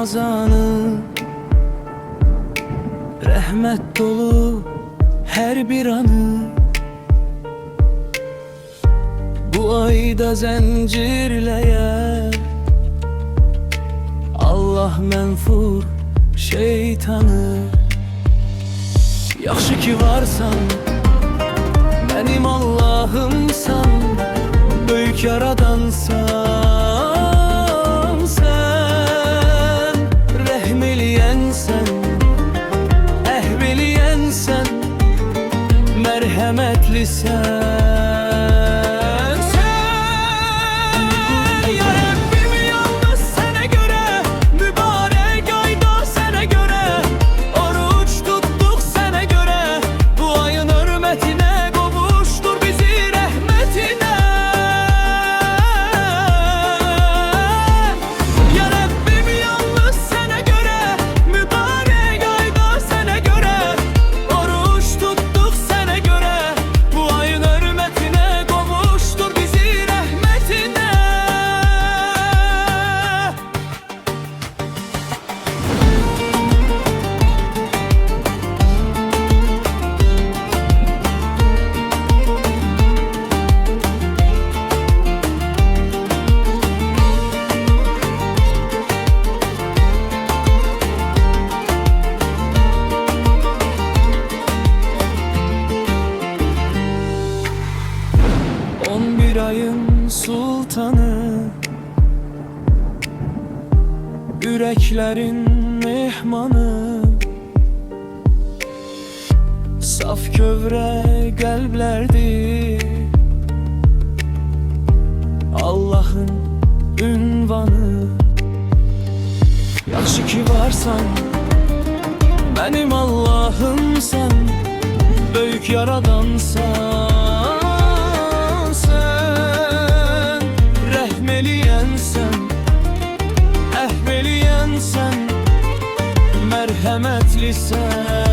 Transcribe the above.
Ramazanı, rəhmət dolu her bir anı. Bu ayda zəncirləyər Allah mənfur şeytanı. Yaxşı ki varsan, benim Allahımsan, böyük yaradansan sen, rəhm eləyənsən, əhv eləyənsən, mərhəmətlisən. Bir ayın sultanı, yüreklerin mehmanı, saf kövrə qəlblərdir Allah'ın ünvanı. Yaxşı ki varsan, benim Allah'ımsan, böyük yaradansan sen, rəhm eləyənsən, əhv eləyənsən, mərhəmətlisən.